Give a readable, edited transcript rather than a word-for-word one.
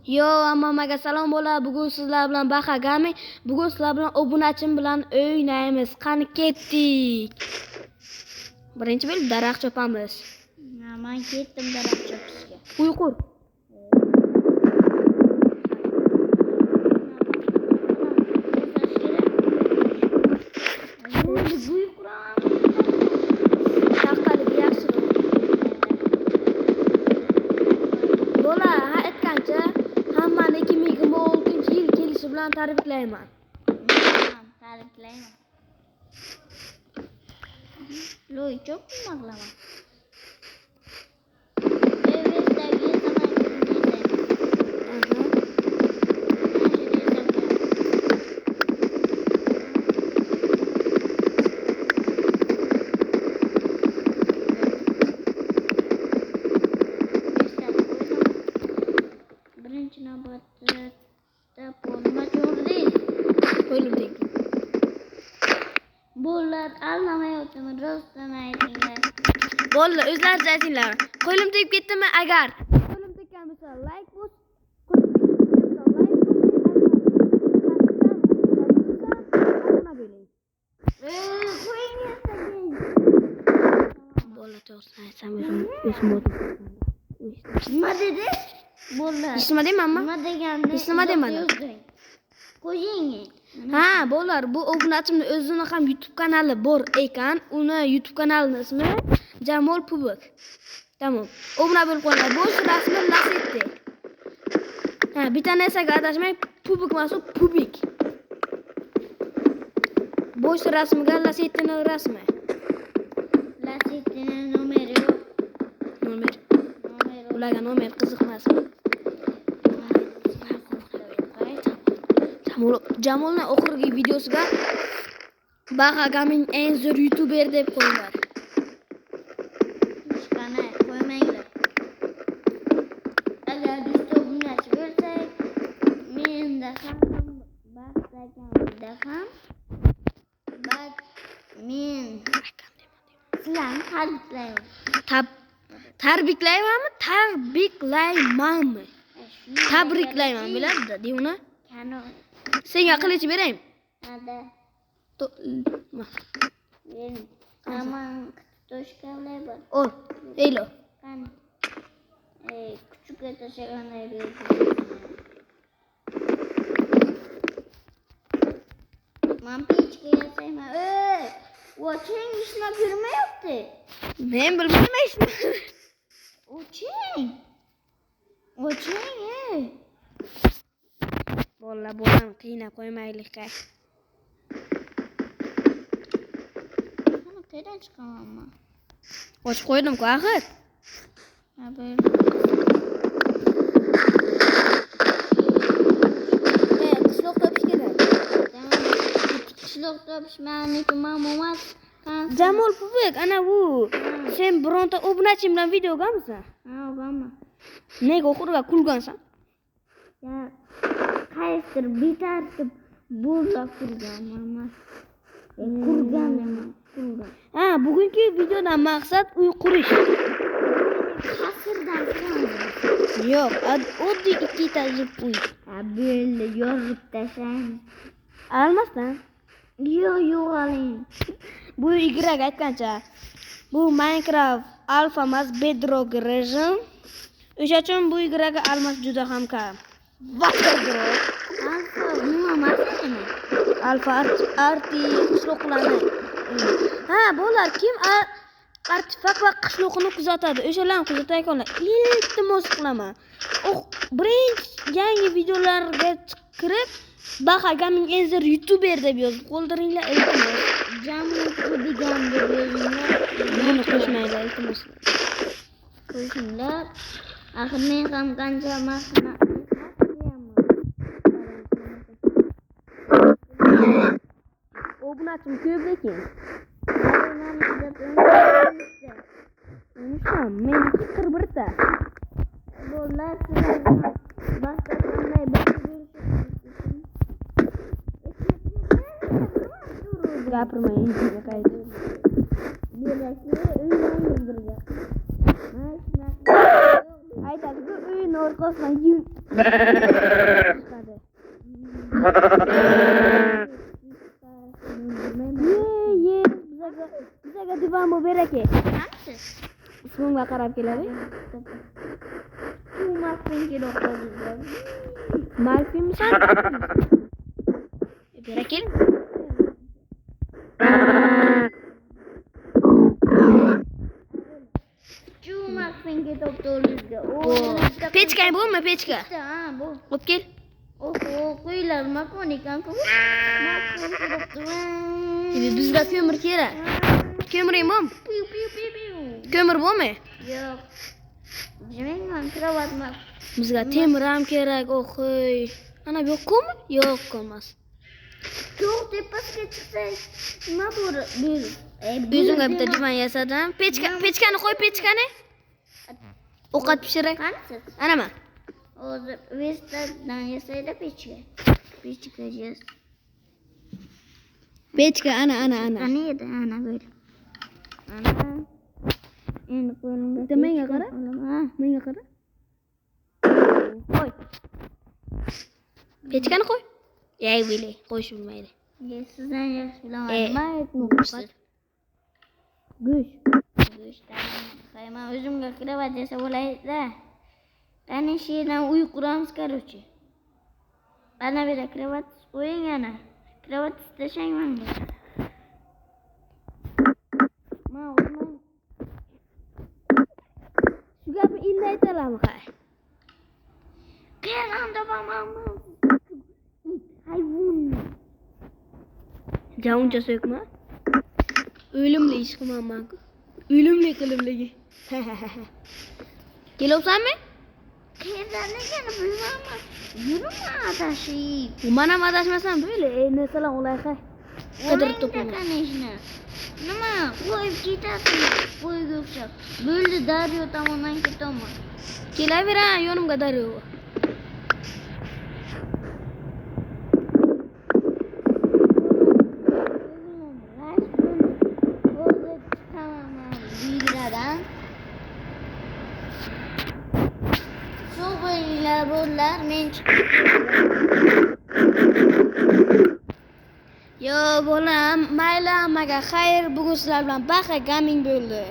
Yo, hammaga salom bo'ladi. Bugun sizlar bilan Baha Gaming, bugun sizlar bilan obunachim bilan o'ynaymiz. Qani ketdik. Birinchi bo'lib daraxt chopamiz. Men ketdim daraxt chopishga. Uyqur. Tabriklayman. Tabriklayman. Loy çok mağlama. Evet sevgili birinchi navbatda bo'lma jo'rdik. Qo'ylim tek. Bo'llar almayaptimi? Rostdan aytinglar. Bo'ldi, o'zlaringiz aytinglar. Qo'ylim tegib ketdimi? Agar qo'ylim tekkan bo'lsa like bos. Qo'ylim tegib ketsa like bos. Bo'ldi, to'g'ri aytsam o'zim nima dedi? Bo'llar. Eshitmadingmi, amma? Nima degandi? Nima demadim? Qo'ying. Ha, bo'lar. Bu obunachimning o'zini ham YouTube kanali bor ekan. Uni YouTube kanalining ismi Jamol Pubik. Tamam. Obuna bo'lib qo'yinglar. Bu rasmi Lasetti. Ha, bitta narsaga adashmang. Pubik emas, Pubik. Bosh rasmiga Lasettining rasmi. Lasettining nomeri yo'q. Nomer. Ularga nomer qiziqmas. Jamolning oxirgi videosiga Baha Gaming eng zo'r YouTuber deb qo'yinglar. Qani qo'ymanglar. Agar bizda obunachi bo'lsak, menda ham Bahagamda ham men sizlarni tabriklayman. Tabriklaymanmi? Tabriklaymanmi? Tabriklayman, biladida, deyuna. Qani Senga qilich beraymi? ada men aman toshkanlar bor. O, elo. Qani kuchukka tashlaganlar berdi. Men pechka yasayman. Oching ishlab yurmayapti. Men bilmayman ishni. Oching. Bo'lam qiynab qo'ymaylik qay. Qani qayerdan chiqaman? Ochib qo'ydim-ku, axir. Ha, bo'ldi. Qishloq topish kerak. Qishloq topish meniki ma'lumot. Jamol Pubik, ana bu. Sen bironta obunachim bilan video ko'rganmisan? Ha, o'g'amma. Nega oxiriga kulgansan? Ya, qaysidir bitartib bo'lsa kurgan. Ha, bugungi videodan maqsad uy qurish. Qasrdan qilamiz. Yo'q, oddiy ikki etajli uy. Ha, bo'ldi, yozib tashlang. Almasdan. Yo'q, oling. Bu igraga aytgancha. Bu Minecraft Alpha emas, Bedrock rejim. O'sha uchun bu igraga almas juda ham kam. Bedrock. Alfa nima masalami? Alfa arti qishloqlarni. Ha, bo'lar kim artifak va qishloqni kuzatadi? O'shalarni kuzatay ekanlar. Iltimos qilaman. Birinchi yangi videolarga kirib Baha Gaming eng zo'r YouTuber deb yozib qoldiringlar, iltimos. Jamol Pubigan deb yozinglar. Buni qo'shmaylar, iltimos. Qo'shinglar. Axir men ham qancha maqsad obunachim ko'p ekan. Meniki 41 ta. Bo'llar sizlarga boshqa qanday gapirmang, qaydi. Birlashib o'ynaymiz birga. Aytadi-ku, uyni orqasidan yil. Ye, bizaga divan bu berake. Qansiz? Ismimga qarab keladi. Tumasdan kelib Malfimsan? Berakel. Tumasdan ketib to'lizga. Pechka bo'lmi, pechka? Ha, bu. Olib kel. Oho, qo'ylar makonikan-ku. Bizga ko'mir kerak. Ko'miring bo'm? Piu piu piu piu. Ko'mir bo'lmi? Yo'q. Jimengan kravatmak. Bizga temir ham kerak, o'xoy. Ana bu yo'q ko'mir? Yo'q, ko'rmas. To'q tepasiga chiqsak, nima bo'ladi? O'zimga bitta divan yasadim. Pechkani qo'y, pechkani. Ovqat pishiray. Qansiz? Anama. Hozir Vestadan yasaydi pechka. Pechka yas. Pechka ana. Qani edi? Ana böyle. Ana. Endi qo'limga. Bitta menga qara. Ha. Menga qara. Qo'y. Pechkani qo'y. Ey, bile, qo'yish bilmaydi. Sizdan yaxshi bilaman. Mayt Go'sht. Go'shtdan. Men o'zimga kravat yasa bo'laydi-da. Qani shu yerdan uy quramiz, короче. Ana bir kravat qo'ying ana. Kravat istashang menga. Men o'zim Shu gapni endi aytalarmi, hay? qayerdan topaman? Hayvon. Javuncha so'kma. O'limli ish qilmayman-ku. O'limli qilimligi. Kelopsanmi? Qayerdan ekani bilmayman. Yurma adashib. Men ham adashmasam böyle, narsalar ulayqa. Qidirib topaman. Nima qo'yib ketasiz? Qo'yga o'xshab. Bo'ldi, daryo tomondan ketaman. Kelaveran, yonimga daryo. Bo'llar, men chiqib. Yo, bolam, mayli, amaga xayr, bugun sizlar bilan baqa gaming bo'ldi.